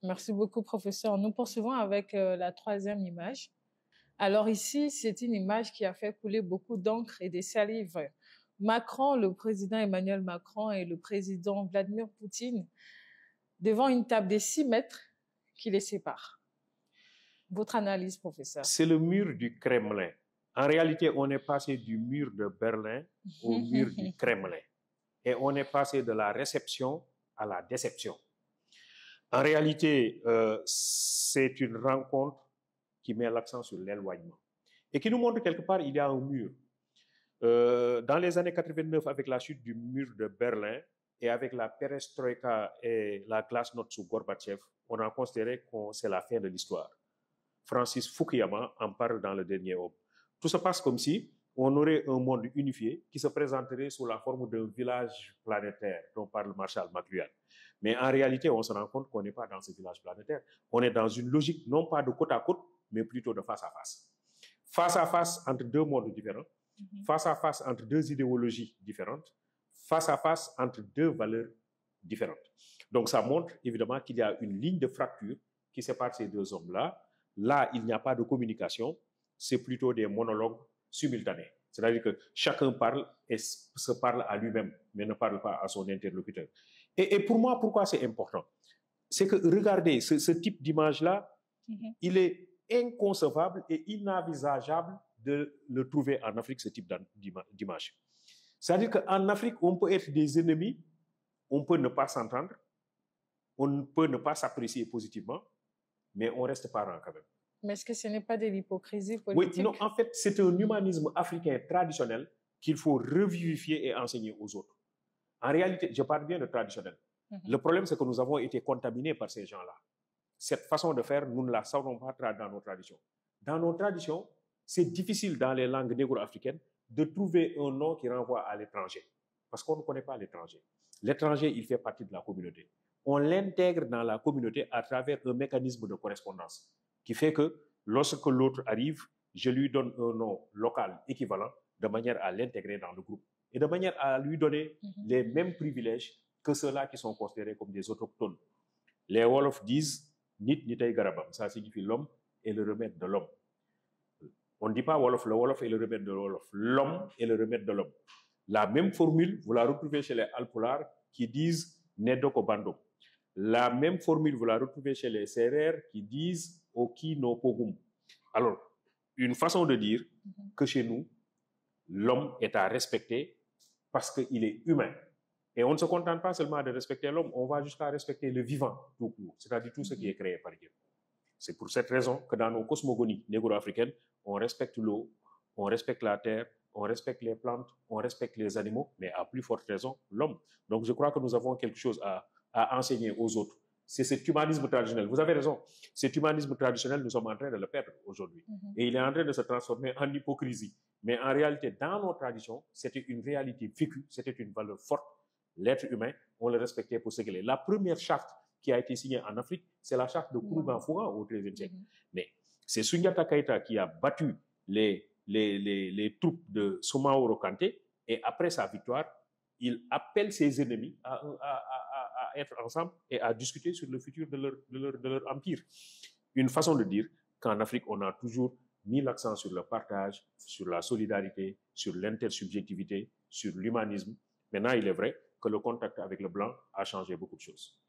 Merci beaucoup, professeur. Nous poursuivons avec la troisième image. Alors ici, c'est une image qui a fait couler beaucoup d'encre et des salives. Macron, le président Emmanuel Macron et le président Vladimir Poutine devant une table de 6 mètres qui les sépare. Votre analyse, professeur? C'est le mur du Kremlin. En réalité, on est passé du mur de Berlin au mur du Kremlin. Et on est passé de la réception à la déception. En réalité, c'est une rencontre qui met l'accent sur l'éloignement et qui nous montre quelque part il y a un mur. Dans les années 89, avec la chute du mur de Berlin et avec la perestroïka et la glasnost sous Gorbatchev, on a considéré que c'est la fin de l'histoire. Francis Fukuyama en parle dans Le Dernier Homme. Tout se passe comme si on aurait un monde unifié qui se présenterait sous la forme d'un village planétaire dont parle Marshall McLuhan. Mais en réalité, on se rend compte qu'on n'est pas dans ce village planétaire. On est dans une logique non pas de côte à côte, mais plutôt de face à face. Face à face entre deux mondes différents, face à face entre deux idéologies différentes, face à face entre deux valeurs différentes. Donc ça montre évidemment qu'il y a une ligne de fracture qui sépare ces deux hommes-là. Là, il n'y a pas de communication, c'est plutôt des monologues simultanés. C'est-à-dire que chacun parle et se parle à lui-même, mais ne parle pas à son interlocuteur. Et pour moi, pourquoi c'est important? C'est que, regardez, ce type d'image-là, il est inconcevable et inenvisageable de le trouver en Afrique, ce type d'image. C'est-à-dire qu'en Afrique, on peut être des ennemis, on peut ne pas s'entendre, on peut ne pas s'apprécier positivement, mais on reste parents quand même. Mais est-ce que ce n'est pas de l'hypocrisie politique? Oui, non, en fait, c'est un humanisme africain traditionnel qu'il faut revivifier et enseigner aux autres. En réalité, je parle bien de traditionnel. Le problème, c'est que nous avons été contaminés par ces gens-là. Cette façon de faire, nous ne la savons pas dans nos traditions. Dans nos traditions, c'est difficile dans les langues négro-africaines de trouver un nom qui renvoie à l'étranger. Parce qu'on ne connaît pas l'étranger. L'étranger, il fait partie de la communauté. On l'intègre dans la communauté à travers un mécanisme de correspondance qui fait que lorsque l'autre arrive, je lui donne un nom local équivalent de manière à l'intégrer dans le groupe et de manière à lui donner les mêmes privilèges que ceux-là qui sont considérés comme des autochtones. Les Wolofs disent « Nit nitay garabam », ça signifie l'homme est le remède de l'homme. On ne dit pas Wolof, le Wolof est le remède de l'Wolof. L'homme est le remède de l'homme. La même formule, vous la retrouvez chez les Alpulaar qui disent « Nedoko Bandom ». La même formule, vous la retrouvez chez les Sérères qui disent « Oki no Pogum ». Alors, une façon de dire que chez nous, l'homme est à respecter parce qu'il est humain. Et on ne se contente pas seulement de respecter l'homme, on va jusqu'à respecter le vivant tout court, c'est-à-dire tout ce qui est créé par Dieu. C'est pour cette raison que dans nos cosmogonies négro-africaines, on respecte l'eau, on respecte la terre, on respecte les plantes, on respecte les animaux, mais à plus forte raison, l'homme. Donc je crois que nous avons quelque chose à enseigner aux autres. C'est cet humanisme traditionnel. Vous avez raison. Cet humanisme traditionnel, nous sommes en train de le perdre aujourd'hui. Et il est en train de se transformer en hypocrisie. Mais en réalité, dans nos traditions, c'était une réalité vécue, c'était une valeur forte. L'être humain, on le respectait pour ce qu'il est. La première charte qui a été signée en Afrique, c'est la charte de Kourougan-Foura au XIIIe siècle. Mais c'est Soundiata Keïta qui a battu les troupes de Soumaoro Kanté, et après sa victoire, il appelle ses ennemis à être ensemble et à discuter sur le futur de leur empire. Une façon de dire qu'en Afrique, on a toujours mis l'accent sur le partage, sur la solidarité, sur l'intersubjectivité, sur l'humanisme. Maintenant, il est vrai que le contact avec le blanc a changé beaucoup de choses.